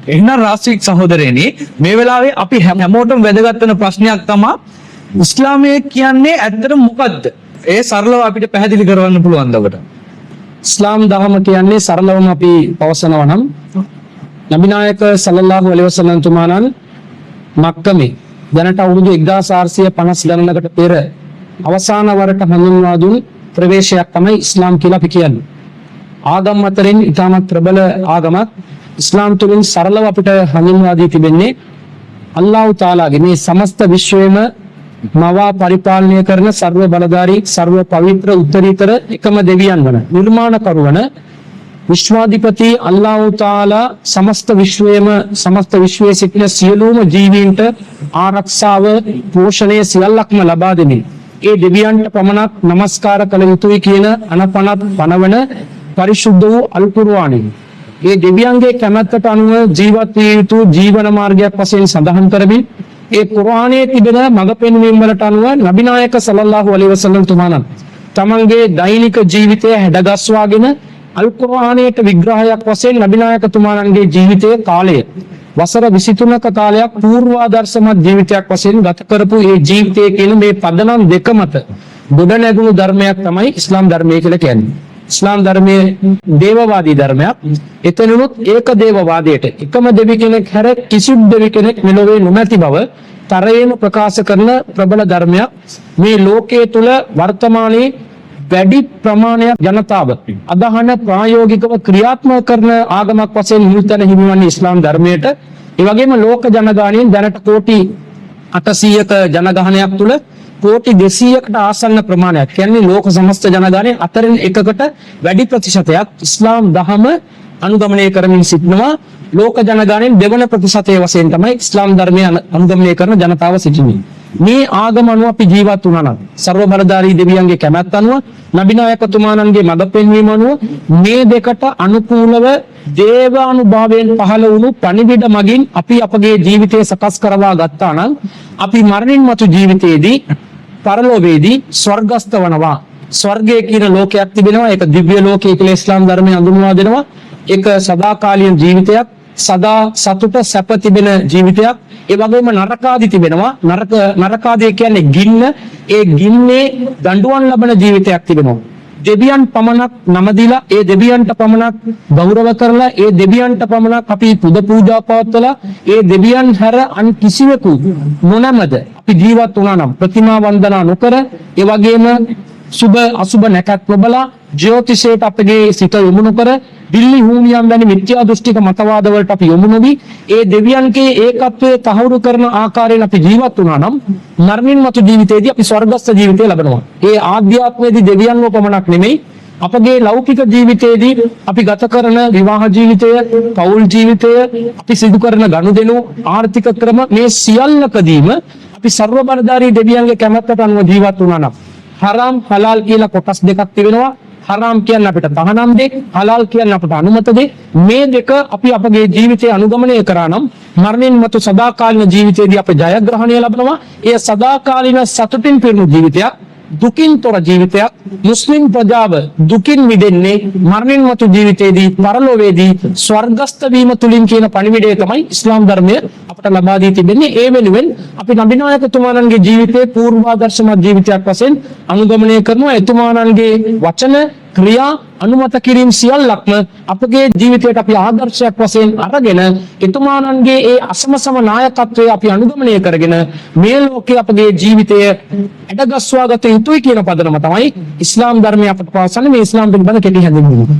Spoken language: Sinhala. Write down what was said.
එහෙනම් රාශික් සහෝදරයනි මේ වෙලාවේ අපි හැමෝටම වැදගත් වෙන ප්‍රශ්නයක් තමයි ඉස්ලාමය කියන්නේ ඇත්තටම මොකද්ද? ඒ සරලව අපිට පැහැදිලි කරවන්න පුළුවන්ද ඔබට? ඉස්ලාම් දහම කියන්නේ සරලවම අපි පවසනවා නම් නබි නායක සල්ලල්ලාහු අලයිහි වසල්ලම් තුමාණන් මක්කමේ දැනට අවුරුදු 1450 ගණනකට පෙර අවසාන වරට හඳුන්වා දුන් ප්‍රවේශයක් තමයි ඉස්ලාම් කියලා අපි කියන්නේ. ආගම් අතරින් ඉතාමත් ප්‍රබල ආගමක් ඉස්ලාම් තුළින් සරලව අපිට හඳුන්වා දී තිබෙන්නේ අල්ලාහ් තාලාගේ මේ සමස්ත විශ්වයේම මවා පරිපාලනය කරන සර්ව බලධාරී සර්ව පවිත්‍ර උත්තරීතර එකම දෙවියන් වන නිර්මාණකරු වන විශ්වාධිපති අල්ලාහ් තාලා සමස්ත විශ්වයේ සිටින සියලුම ජීවීන්ට ආරක්ෂාව පෝෂණය සියල්ලක්ම ලබා දෙමින් ඒ දෙවියන්ට පමණක් নমස්කාර කළ යුතුයි කියන අනපනත් පනවන පරිශුද්ධ වූ අල් කුර්ආනයේ ඒ දෙවියන්ගේ කැමැත්තට අනුව ජීවත් විය යුතු ජීවන මාර්ගයක් වශයෙන් සඳහන් කරමින් ඒ කුර්ආනයේ තිබෙන මඟ පෙන්වීම් වලට අනුව නබි නායක සල්ලල්ලාහු අලයිහි වසල්ලම් තුමාණන් තමන්ගේ දෛනික ජීවිතය හැඩගස්වාගෙන අල් කුර්ආනයට විග්‍රහයක් වශයෙන් නබි නායක තුමාණන්ගේ ජීවිතයේ කාලය වසර 23ක කාලයක් පූර්වාදර්ශමත් ජීවිතයක් වශයෙන් ගත කරපු ඒ ජීවිතය කියන මේ පදනම් දෙක මත ගොඩ නැගුණු ධර්මයක් තමයි ඉස්ලාම් ධර්මය කියලා කියන්නේ. ඉස්ලාම් ධර්මයේ දේවවාදී ධර්මයක්. එතනොත් ඒක දේවවාදයට එකම දෙවි කෙනෙක් හැර කිසිදු දෙවි කෙනෙක් මෙලොවේ නොමැති බව තරයේම ප්‍රකාශ කරන ප්‍රබල ධර්මයක්. මේ ලෝකයේ තුල වර්තමානයේ වැඩි ප්‍රමාණයක් ජනතාව අදහන ප්‍රායෝගිකව ක්‍රියාත්මක කරන ආගමක් වශයෙන් මුල්තැන හිමිවන්නේ ඉස්ලාම් ධර්මයට. ඒ වගේම ලෝක ජනගහනයෙන් දැනට කෝටි 800ක ජනගහනයක් තුල කෝටි 200කට ආසන්න ප්‍රමාණයක් කියන්නේ ලෝක සමස්ත ජනගහනයේ අතරින් එකකට වැඩි ප්‍රතිශතයක් ඉස්ලාම් දහම අනුගමනය කරමින් සිටිනවා. ලෝක ජනගහනයෙන් දෙවන ප්‍රතිශතයේ වශයෙන් තමයි ඉස්ලාම් ධර්මය අනුගමනය කරන ජනතාව සිටින්නේ. මේ ආගම අනුව අපි ජීවත් වුණා නම් සර්ව බලධාරී දෙවියන්ගේ කැමැත්ත අනුව නබි නායකතුමාණන්ගේ මඟ පෙන්වීම අනුව මේ දෙකට අනුකූලව දේවානුභාවයෙන් පහළ වුණු පණිවිඩ මගින් අපි අපගේ ජීවිතය සකස් කරවා ගත්තා නම් අපි මරණින් මතු ජීවිතයේදී පරලෝකයේදී ස්වර්ගස්ත වනවා. ස්වර්ගය කියන ලෝකයක් තිබෙනවා. ඒක දිව්‍ය ලෝකය කියලා ඉස්ලාම් ධර්මය හඳුන්වා දෙනවා. ඒක සදාකාලීන ජීවිතයක්, සදා සතුට සැප තිබෙන ජීවිතයක්. ඒ වගේම නරකාදී තිබෙනවා. නරකාදී කියන්නේ ගින්න. ඒ ගින්නේ දඬුවම් ලබන ජීවිතයක් තිබෙනවා. දෙවියන් පමණක් නමදිලා ඒ දෙවියන්ට පමණක් ගෞරව කරලා ඒ දෙවියන්ට පමණක් අපි පුද පූජා පවත්වලා ඒ දෙවියන් හැර අන් කිසිවෙකු නොනමද අපි ජීවත් වුණා නම් ප්‍රතිමා වන්දනා නොකර ඒ වගේම සුබ අසුබ නැකත් නොබලා ජ්‍යොතිෂයට අපගේ සිත යොමු නොකර දිල්ලි හූමියන් වැනි මිත්‍යා දෘෂ්ටික මතවාද වලට අපි යොමු නොවි ඒ දෙවියන්ගේ ඒකත්වයේ තහවුරු කරන ආකාරයෙන් අපි ජීවත් වුණා නම් මරණින් මතු ජීවිතයේදී අපි ස්වර්ගස්ථ ජීවිතය ලබනවා. ඒ ආධ්‍යාත්මයේදී දෙවියන්ව පමණක් නෙමෙයි අපගේ ලෞකික ජීවිතයේදී අපි ගත කරන විවාහ ජීවිතය, පෞල් ජීවිතය, අපි සිදු කරන ගනුදෙනු, ආර්ථික ක්‍රම මේ සියල්ලකදීම අපි සර්ව බලධාරී දෙවියන්ගේ කැමැත්තට අනුව ජීවත් වුණා නම් හරාම් හලාල් කියලා කොටස් දෙකක් තිබෙනවා. හරාම් කියන්නේ අපිට තහනම් දෙයක්, හලාල් කියන්නේ අපිට අනුමත දෙයක්. මේ දෙක අපි අපගේ ජීවිතය අනුගමනය කරා නම් මරණින් මතු සදාකාලීන ජීවිතයේදී අපි ජයග්‍රහණය ලබනවා. ඒ සදාකාලීන සතුටින් පිරුණු ජීවිතයක්, දුකින් තොර ජීවිතයක්. මුස්ලිම් ප්‍රජාව දුකින් මිදෙන්නේ මරණින් මතු ජීවිතයේදී, පරලෝකයේදී ස්වර්ගස්ත වීම තුලින් කියන පණිවිඩය තමයි ඉස්ලාම් ධර්මය අපට ලබා දී තිබෙන්නේ. ඒ වෙනුවෙන් අපි නබි නායකතුමාණන්ගේ ජීවිතයේ පූර්වාදර්ශමත් ජීවිතයක් වශයෙන් අනුගමනය කරනවා. එතුමාණන්ගේ වචන ක්‍රියා අනුමත කිරීම සියල්ලක්ම අපගේ ජීවිතයට අපි ආදර්ශයක් වශයෙන් අරගෙන එතුමාණන්ගේ ඒ අසමසම නායකත්වය අපි අනුගමනය කරගෙන මේ ලෝකයේ අපගේ ජීවිතය ඇඩගස්වා ගත යුතුයි කියන පදනම තමයි ඉස්ලාම් ධර්මය අපට පවසන්නේ. මේ ඉස්ලාම් පිළිබඳ කෙටි හැඳින්වීම.